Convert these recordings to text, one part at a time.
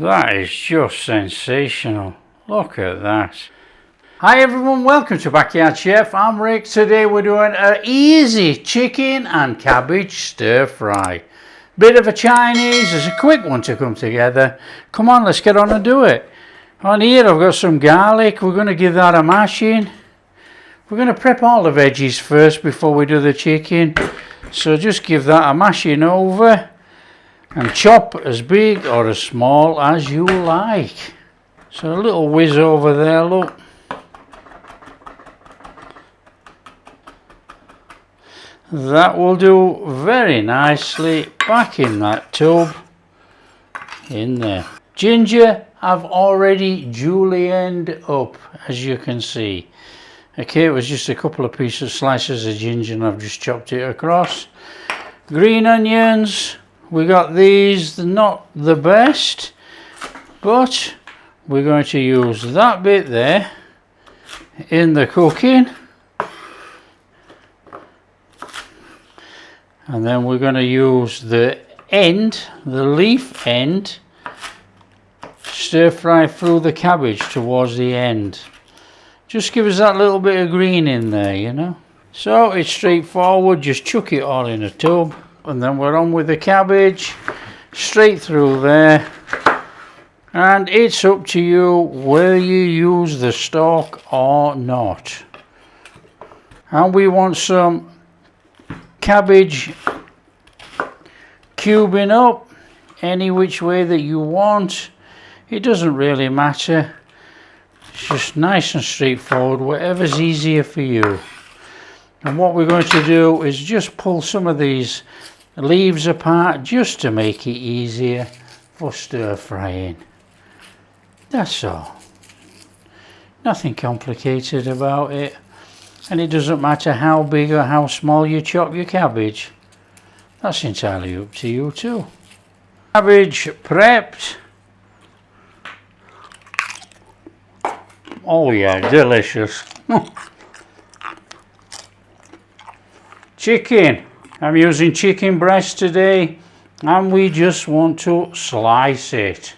That is just sensational. Look at that. Hi everyone, welcome to Backyard Chef. I'm Rick. Today we're doing an easy chicken and cabbage stir fry. Bit of a Chinese, it's a quick one to come together. Come on, let's get on and do it. On here I've got some garlic, we're going to give that a mashing. We're going to prep all the veggies first before we do the chicken. So just give that a mashing over and chop as big or as small as you like. So a little whiz over there, look. That will do very nicely back in that tub in there. Ginger I've already julienned up, as you can see. Okay, it was just a couple of slices of ginger and I've just chopped it across. Green onions, we got these, they're not the best, but we're going to use that bit there in the cooking. And then we're going to use the end, the leaf end, stir fry through the cabbage towards the end. Just give us that little bit of green in there, you know. So it's straightforward, just chuck it all in a tub. And then we're on with the cabbage, straight through there. And it's up to you whether you use the stalk or not. And we want some cabbage cubing up any which way that you want. It doesn't really matter. It's just nice and straightforward, whatever's easier for you. And what we're going to do is just pull some of these leaves apart just to make it easier for stir frying. That's all. Nothing complicated about it. And it doesn't matter how big or how small you chop your cabbage. That's entirely up to you too. Cabbage prepped. Oh yeah, delicious. Chicken. I'm using chicken breast today, and we just want to slice it.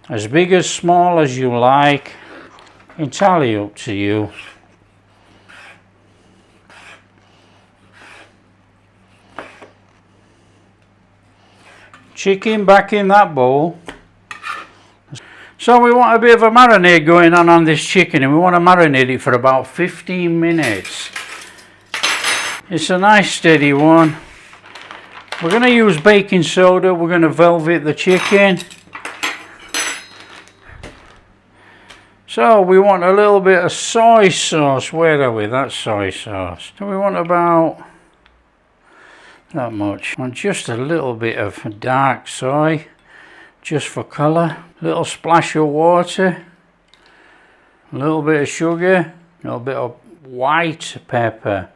As big as small as you like. Entirely up to you. Chicken back in that bowl. So we want a bit of a marinade going on this chicken, and we want to marinate it for about 15 minutes. It's a nice steady one. We're going to use baking soda. We're going to velvet the chicken. So we want a little bit of soy sauce. Where are we? That's soy sauce. So we want about that much. And just a little bit of dark soy, just for colour. A little splash of water. A little bit of sugar. A little bit of white pepper.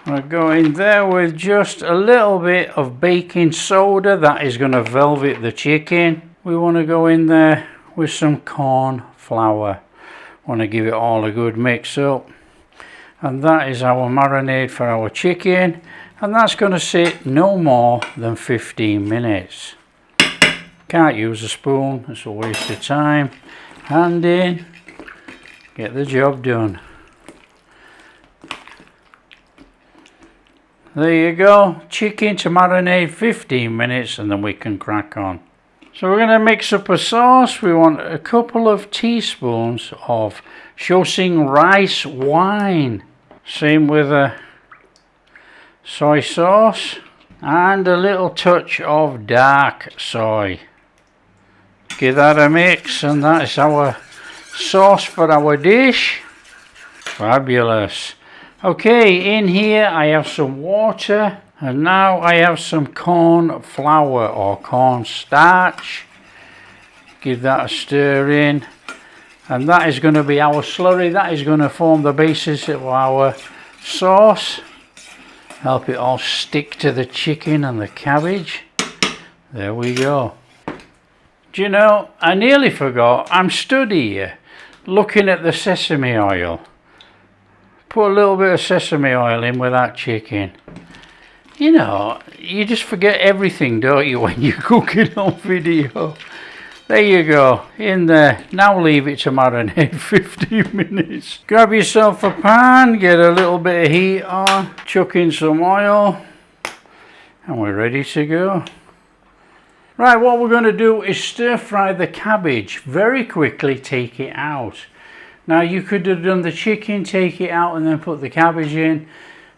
We're going there with just a little bit of baking soda. That is going to velvet the chicken. We want to go in there with some corn flour. Want to give it all a good mix up. And that is our marinade for our chicken. And that's going to sit no more than 15 minutes. Can't use a spoon, it's a waste of time. Hand in, get the job done. There you go, chicken to marinate 15 minutes and then we can crack on. So we're going to mix up a sauce. We want a couple of teaspoons of Shoesing rice wine. Same with a soy sauce and a little touch of dark soy. Give that a mix, and that is our sauce for our dish. Fabulous. Okay, in here I have some water, and now I have some corn flour or corn starch. Give that a stir in, and that is going to be our slurry. That is going to form the basis of our sauce. Help it all stick to the chicken and the cabbage. There we go. Do you know, I nearly forgot, I'm stood here looking at the sesame oil. Put a little bit of sesame oil in with that chicken. You know, you just forget everything, don't you, when you're cooking on video. There you go, in there. Now leave it to marinate 15 minutes. Grab yourself a pan, get a little bit of heat on, chuck in some oil, and we're ready to go. Right, what we're going to do is stir fry the cabbage. Very quickly take it out. Now you could have done the chicken, take it out and then put the cabbage in,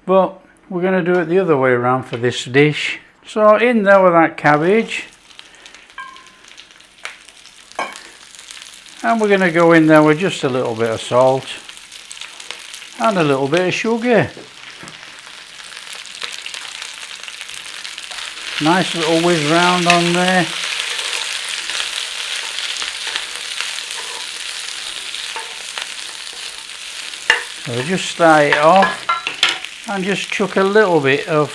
but we're going to do it the other way around for this dish. So in there with that cabbage. And we're going to go in there with just a little bit of salt and a little bit of sugar. Nice little whiz round on there. So just start it off and just chuck a little bit of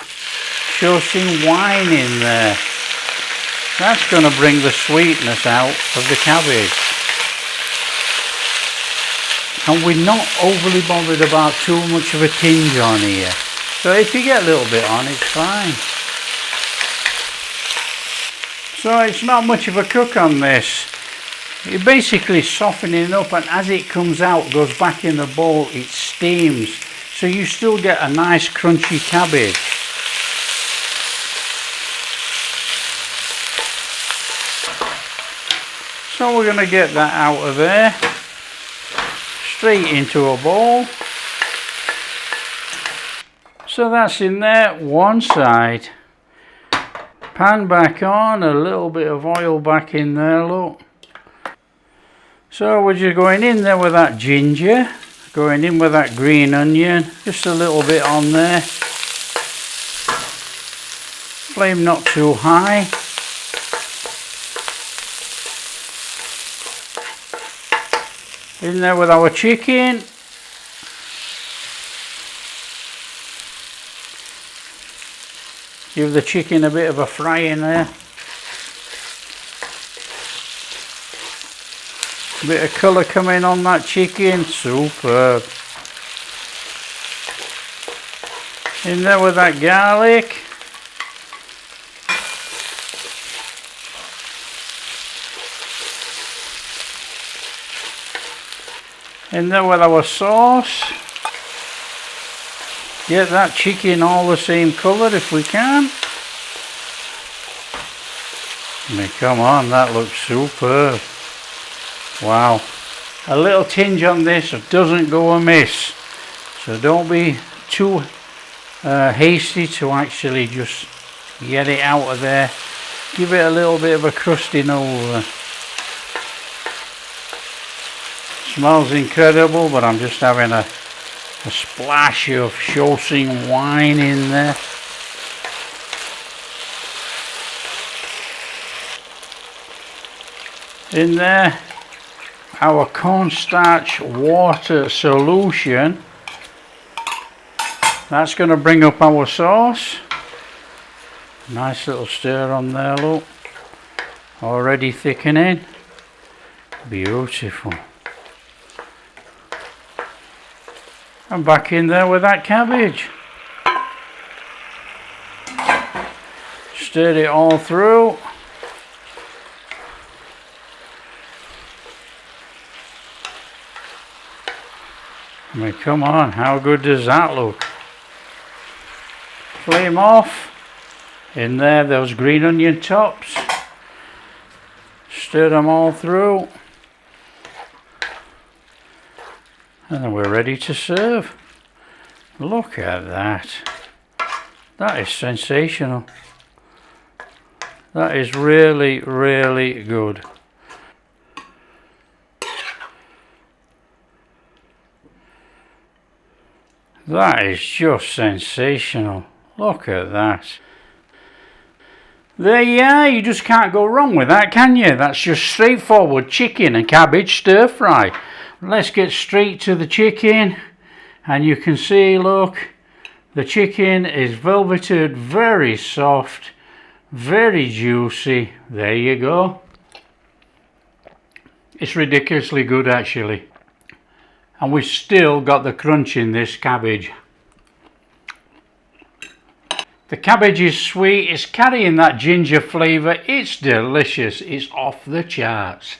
Chilsing wine in there. That's going to bring the sweetness out of the cabbage. And we're not overly bothered about too much of a tinge on here. So if you get a little bit on, it's fine. So it's not much of a cook on this. You're basically softening up, and as it comes out, goes back in the bowl, it steams. So you still get a nice crunchy cabbage. So we're going to get that out of there. Straight into a bowl. So that's in there, one side. Pan back on, a little bit of oil back in there, look. So we're just going in there with that ginger, going in with that green onion, just a little bit on there. Flame not too high. In there with our chicken. Give the chicken a bit of a fry in there. A bit of colour coming on that chicken, superb. In there with that garlic. In there with our sauce. Get that chicken all the same colour if we can. I mean, come on, that looks superb. Wow. A little tinge on this doesn't go amiss. So don't be too hasty to actually just get it out of there. Give it a little bit of a crusting over. Smells incredible, but I'm just having a splash of Chilsing wine in there. In there, our cornstarch water solution. That's going to bring up our sauce. Nice little stir on there, look. Already thickening. Beautiful. And back in there with that cabbage. Stirred it all through. I mean, come on, how good does that look? Flame off. In there, those green onion tops. Stir them all through. And then we're ready to serve. Look at that. That is sensational. That is really, really good. That is just sensational. Look at that. There you are. You just can't go wrong with that, can you? That's just straightforward chicken and cabbage stir fry. Let's get straight to the chicken, and you can see, look, the chicken is velveted, very soft, very juicy. There you go. It's ridiculously good actually, and we've still got the crunch in this cabbage. The cabbage is sweet, it's carrying that ginger flavour, it's delicious, it's off the charts.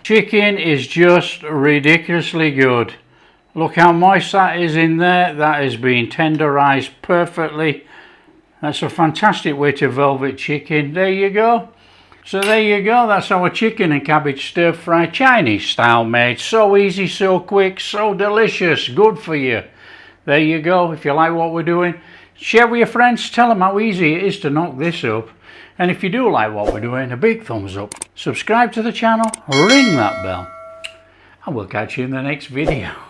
Chicken is just ridiculously good. Look how moist that is in there, that is being tenderised perfectly. That's a fantastic way to velvet chicken. There you go. So there you go, that's our chicken and cabbage stir fry, Chinese style made. So easy, so quick, so delicious, good for you. There you go. If you like what we're doing, share with your friends, tell them how easy it is to knock this up. And if you do like what we're doing, a big thumbs up. Subscribe to the channel, ring that bell, and we'll catch you in the next video.